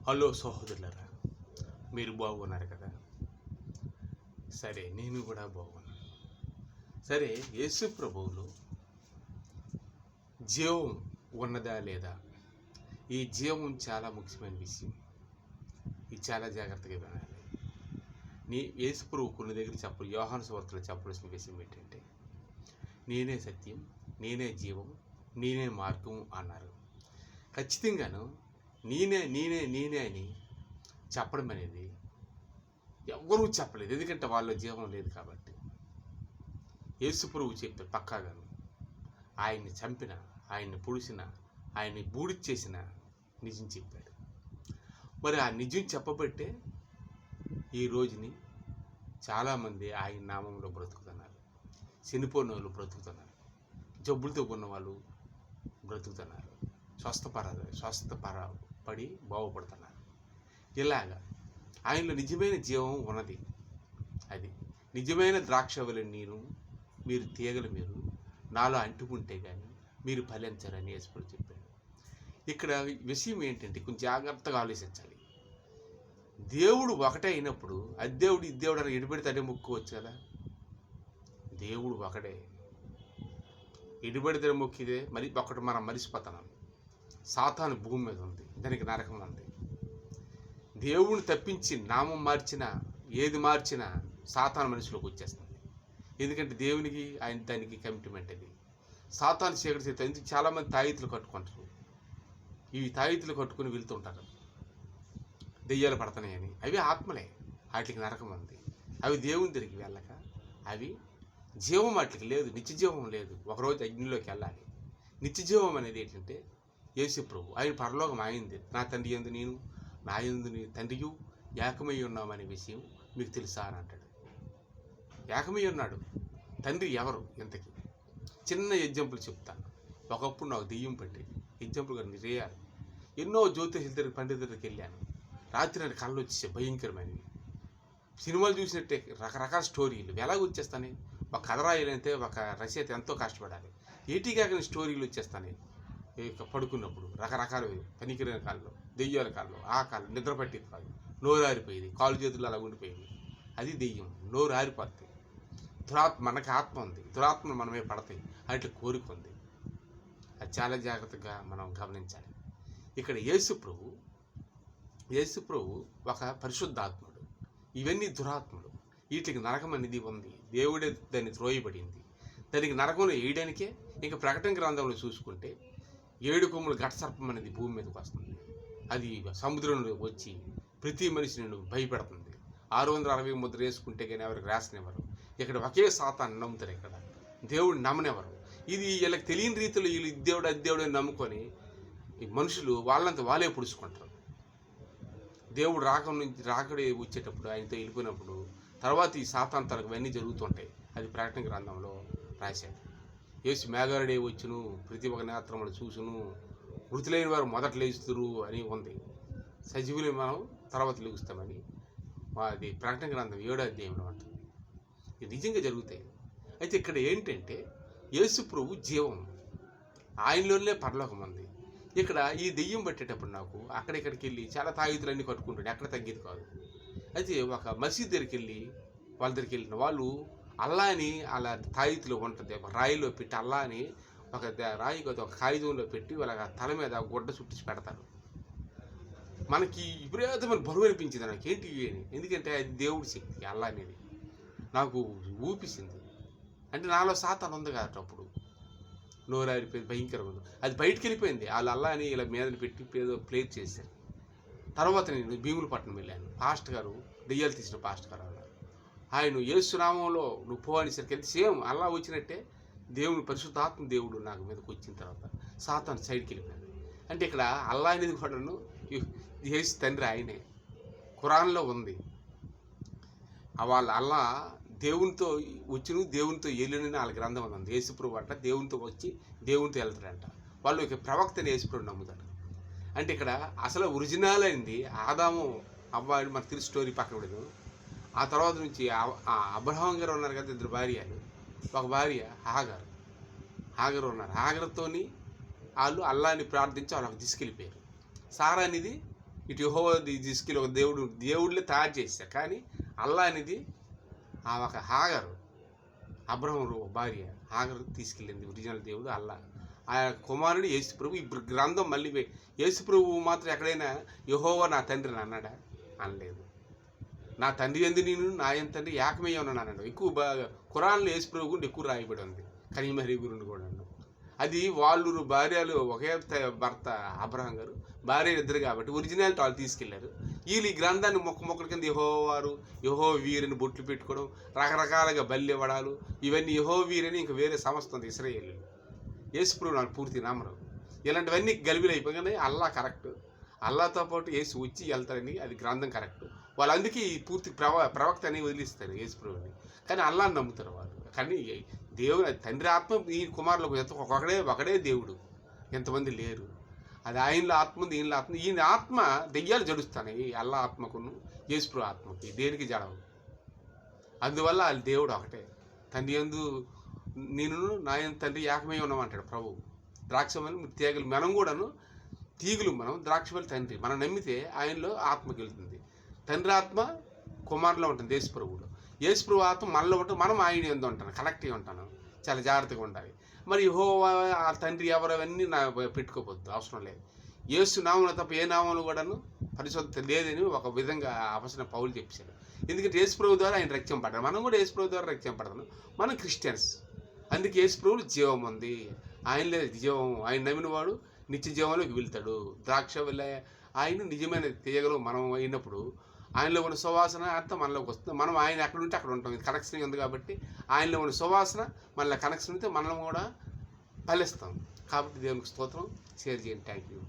Hello సహోదరులారా, మీరు బాగున్నారు కదా? సరే, నేను కూడా బాగున్నాను. సరే, యేసు ప్రభువులో జీవం ఉన్నదా లేదా? ఈ జీవం చాలా ముఖ్యమైన విషయం. ఇది చాలా జాగ్రత్తగా వినాలి. యేసు ప్రభు కొన్ని దగ్గర యోహాను సువార్తలో చెప్పవలసిన విషయం ఏంటంటే, నేనే సత్యం, నేనే జీవం, నేనే మార్గం అన్నారు. ఖచ్చితంగాను నేనే నేనే నేనే అని చెప్పడం అనేది ఎవరూ చెప్పలేదు, ఎందుకంటే వాళ్ళ జీవం లేదు కాబట్టి. యేసు ప్రభువు చెప్పారు పక్కాగాను. ఆయన్ని చంపిన, ఆయన్ని పొడిచిన, ఆయన్ని బూడిచ్చేసిన నిజం చెప్పాడు. మరి ఆ నిజం చెప్పబట్టే ఈ రోజుని చాలామంది ఆయన నామంలో బ్రతుకుతున్నారు. చనిపోయిన వాళ్ళు బ్రతుకుతున్నారు, జబ్బులతో ఉన్న వాళ్ళు బ్రతుకుతున్నారు, స్వస్థపడి బాగుపడుతున్నారు. ఇలాగా ఆయనలో నిజమైన జీవం ఉన్నది. అది నిజమైన ద్రాక్షవల్లి మీరు తీగలు మీరు నాలో అంటుకుంటే కానీ మీరు ఫలించరని యేసు చెప్పాడు. ఇక్కడ విషయం ఏంటంటే కొంచెం జాగ్రత్తగా ఆలోచించాలి. దేవుడు ఒకటే అయినప్పుడు అది దేవుడు ఇది దేవుడు అని ఎడిపెడితే అదే మొక్కువచ్చు కదా. దేవుడు ఒకడే, ఎడిపెడితే మొక్కిదే మరి ఒకటి మనం మరిసిపోతున్నాం. సాతాను భూమి మీద ఉంది, దానికి నరకం ఉంది. దేవుని తప్పించి నామం మార్చినా ఏది మార్చినా సాతాను మనిషిలోకి వచ్చేస్తుంది. ఎందుకంటే దేవునికి ఆయన దానికి కమిట్మెంట్ అది. సాతాను చీకటి చేత ఎందుకు చాలామంది తాయితులు కట్టుకుంటారు. ఇవి తాయితులు కట్టుకుని వెళ్తుంటారు దెయ్యాలు పడుతున్నాయని. అవి ఆత్మలే, వాటికి నరకం ఉంది. అవి దేవుని తిరిగి వెళ్ళక అవి జీవం వాటికి లేదు, నిత్యజీవం లేదు. ఒకరోజు అగ్నిలోకి వెళ్ళాలి. నిత్యజీవం అనేది ఏంటంటే యేసు ప్రభు, ఆయన పరలోకం అయింది. నా తండ్రి యందు నేను, నా యందు నీ తండ్రియు ఏకమై ఉన్నామనే విషయం మీకు తెలుసా అని అంటాడు. ఏకమై ఉన్నాడు. తండ్రి ఎవరు ఇంతకీ? చిన్న ఎగ్జాంపుల్ చెప్తాను. ఒకప్పుడు నాకు దెయ్యం పట్టేది. ఎగ్జాంపుల్ గారు నిజేయాలి. ఎన్నో జ్యోతిషుల దగ్గర పండితుల దగ్గరికి వెళ్ళాను. రాత్రి నాకు కళ్ళు వచ్చేసాయి భయంకరమైనవి. సినిమాలు చూసినట్టే రకరకాల స్టోరీలు ఎలాగ వచ్చేస్తానే. ఒక కథ రాయాలంటే ఒక రచయిత ఎంతో కష్టపడాలి. ఏటీగాక స్టోరీలు వచ్చేస్తానే పడుకున్నప్పుడు. రకరకాల పనికిరైన కాళ్ళు, దెయ్యాల కాళ్ళు, ఆ కాళ్ళు నిద్ర పట్టేది కాదు, నోరు ఆరిపోయేది, కాళ్ళు చేతులు అలా ఉండిపోయేది. అది దెయ్యం, నోరు ఆరిపోతుంది. మనకి ఆత్మ ఉంది, దురాత్మలు మనమే పడతాయి, అట్లా కోరిక ఉంది. అది చాలా జాగ్రత్తగా మనం గమనించాలి. ఇక్కడ యేసు ప్రభు ఒక పరిశుద్ధాత్ముడు. ఇవన్నీ దురాత్ముడు. వీటికి నరకం అనేది ఉంది. దేవుడే దాన్ని త్రోయబడింది. దానికి నరకంలో వేయడానికే. ఇంకా ప్రకటన గ్రంథంలో చూసుకుంటే 7 కొమ్ముల ఘటసర్పం అనేది భూమి మీదకి వస్తుంది. అది సముద్రంలో వచ్చి ప్రతి మనిషిని భయపెడుతుంది. 660 ముద్ర వేసుకుంటే కానీ ఎవరికి రాసనివ్వరు. ఇక్కడ ఒకే సాతాన్ని నమ్ముతారు. ఇక్కడ దేవుడు నమ్మనివ్వరు. ఇది వీళ్ళకి తెలియని రీతిలో వీళ్ళు దేవుడు అది దేవుడు అని నమ్ముకొని ఈ మనుషులు వాళ్ళంతా వాళ్ళే పుడుచుకుంటారు. దేవుడు రాకడే వచ్చేటప్పుడు ఆయనతో వెళ్ళిపోయినప్పుడు తర్వాత ఈ సాతాను తనకు ఇవన్నీ జరుగుతుంటాయి. అది ప్రకటన గ్రంథంలో రాశాడు. యేసు మేఘారుడే వచ్చును, ప్రతి ఒక్క నేత్రములు చూసును, మృతులైన వారు మొదట లేస్తురు అని ఉంది. సజీవులు మనం తర్వాత లెగుస్తామని అది ప్రకటన గ్రంథం 7వ అధ్యాయంలో ఉంటుంది. ఇది నిజంగా జరుగుతాయి. అయితే ఇక్కడ ఏంటంటే యేసు ప్రభు జీవం, ఆయనలోనే పరలోకం ఉంది. ఇక్కడ ఈ దెయ్యం పట్టేటప్పుడు నాకు అక్కడిక్కడికి వెళ్ళి చాలా తాయితులన్నీ కట్టుకుంటాడు, ఎక్కడ తగ్గేది కాదు. అయితే ఒక మసీద్ దగ్గరికి వెళ్ళి వాళ్ళ దగ్గరికి వెళ్ళిన వాళ్ళు అల్లాని అలా తాయితులో ఉంటుంది. ఒక రాయిలో పెట్టి అల్లాని ఒక రాయి ఒక కాగితంలో పెట్టి వాళ్ళ తల మీద గుడ్డ చుట్టి పెడతారు. మనకి విపరీతమైన బరువు అనిపించింది నాకు, ఏంటి అని. ఎందుకంటే అది దేవుడి శక్తి. అల్లా అనేది నాకు ఊపిసింది. అంటే నాలో సాతాను ఉంది కాబట్టి అప్పుడు నోరారిపోయింది, భయంకరంగా ఉంది. అది బయటికి వెళ్ళిపోయింది. వాళ్ళు అల్లాని ఇలా మీద పెట్టి ప్లేట్ చేశారు. తర్వాత నేను భీములపట్నం వెళ్ళాను. పాస్టర్ గారు, దెయ్యాలు తీసిన పాస్టర్ గారు అన్నారు. ఆయన యేసునామంలో నువ్వు పో అనేసరికి వెళ్తే సేమ్ అల్లా వచ్చినట్టే దేవుని పరిశుద్ధాత్మ దేవుడు నాకు మీదకి వచ్చిన తర్వాత సాతాను సైడ్కి వెళ్ళిపోయాను. అంటే ఇక్కడ అల్లా అనేది కూడాను యేసు తండ్రి ఆయనే. ఖురాన్లో ఉంది. వాళ్ళ అల్లా దేవునితో వచ్చును, దేవునితో వెళ్ళినని వాళ్ళ గ్రంథం ఉంది. యేసుప్రభు అంట దేవునితో వచ్చి దేవునితో వెళ్తాడంట. వాళ్ళు ఇక ప్రవక్తని యేసుప్రభు నమ్ముతారు. అంటే ఇక్కడ అసలు ఒరిజినల్ అయింది ఆదాము అబ్బాయి. మనకు తెలిసి స్టోరీ పక్కన పడదు. ఆ తర్వాత నుంచి అబ్రహాం గారు ఉన్నారు కదా, 2 భార్యలు. ఒక భార్య హాగరు ఉన్నారు. హాగర్తోని వాళ్ళు అల్లాని ప్రార్థించి వాళ్ళకి తీసుకెళ్ళిపోయారు. సారా అనేది ఇటు యెహోవా తీసుకెళ్ళి ఒక దేవుళ్ళే తయారు చేశారు. కానీ అల్లా అనేది ఆ ఒక హాగరు, అబ్రహం భార్య హాగరు తీసుకెళ్ళింది ఒరిజినల్ దేవుడు అల్లా. ఆ కుమారుడు యేసుప్రభు. ఇప్పుడు గ్రంథం మళ్ళీ యేసుప్రభు మాత్రం ఎక్కడైనా యెహోవా నా తండ్రిని అన్నాడా? అనలేదు. నా తండ్రి ఎందు నేను నా ఎంత తండ్రి ఏకమయ్య ఉన్నాను అన్నాడు. ఎక్కువ ఖురాన్లో యేసుప్రభు గురించి ఎక్కువ రాయబడి ఉంది, కనీమహరి గురించి కూడా. అది వాళ్ళు భార్యలు ఒకే భర్త అబ్రహం గారు, భార్య ఇద్దరు కాబట్టి ఒరిజినాలిటీ వాళ్ళు తీసుకెళ్లారు. వీళ్ళు ఈ గ్రంథాన్ని మొక్కల కింద యెహోవా వీరిని బొట్లు పెట్టుకోవడం, రకరకాలుగా బలి ఇవ్వడాలు, ఇవన్నీ యెహోవా వీరని ఇంకా వేరే సంస్థ ఉంది ఇశ్రాయేలు. యేసుప్రభు నాకు పూర్తి నమ్మరు. ఇలాంటివన్నీ గలిబిలు అయిపోగానే అల్లా కరెక్ట్, అల్లాతో పాటు యేసు వచ్చి వెళ్తారని అది గ్రంథం కరెక్ట్. వాళ్ళందుకే ఈ పూర్తి ప్రవక్త అని వదిలిస్తారు యేసుప్రభుని. కానీ అల్లాని నమ్ముతారు వాళ్ళు. కానీ దేవుడు తండ్రి ఆత్మ ఈ కుమారులకు ఒకడే దేవుడు, ఎంతమంది లేరు. అది ఆయనలో ఆత్మ ఉంది, ఈయనలో ఆత్మ. ఈయన ఆత్మ దెయ్యాలు జడుస్తాయి అల్లా ఆత్మకును యేసుప్రభు ఆత్మకి, దేనికి జడవు. అందువల్ల వాళ్ళ దేవుడు ఒకటే. తండ్రి యందు నేను నా తండ్రి ఏకమై ఉన్నామంటాడు ప్రభు. ద్రాక్షమల్లి తీగలు మనం కూడాను, తీగులు మనం, ద్రాక్షమల్లి తండ్రి. మనం నమ్మితే ఆయనలో ఆత్మకి వెళ్తుంది. తండ్రి ఆత్మ కుమారులో ఉంటుంది యేసుప్రభులో. యేసుప్రభు ఆత్మ మనలో ఉంటుంది, మనం ఆయన ఎందు ఉంటాను, కనెక్ట్గా ఉంటాను. చాలా జాగ్రత్తగా ఉండాలి. మరి యెహోవా ఆ తండ్రి ఎవరు అవన్నీ నా పెట్టుకోవద్దు, అవసరం లేదు. యేసు నామంలో తప్ప ఏ నామంలో కూడాను పరిశుద్ధత లేదని ఒక విధంగా అపసన పౌలు చెప్పాడు. ఎందుకంటే యేసుప్రభు ద్వారా ఆయన రక్షింపడ్డాడు, మనం కూడా యేసుప్రభు ద్వారా రక్షింపడతాను. మనం క్రిస్టియన్స్. అందుకే యేసుప్రభులో జీవం ఉంది, ఆయనలే జీవం. ఆయన నమ్మిన వాడు నిత్య జీవంలోకి వెళ్తాడు. ద్రాక్ష వల్ల ఆయన నిజమైన తీయగలు మనం అయినప్పుడు ఆయనలో ఉన్న సువాసన అంతా మనలోకి వస్తుంది. మనం ఆయన ఎక్కడ ఉంటే అక్కడ ఉంటాం. ఇది కనెక్షన్ ఉంది కాబట్టి ఆయనలో ఉన్న సువాసన మనలో కనెక్షన్ ఉంటే మనం కూడా ఫలిస్తాం. కాబట్టి దేవునికి స్తోత్రం. షేర్ చేయండి. Thank you.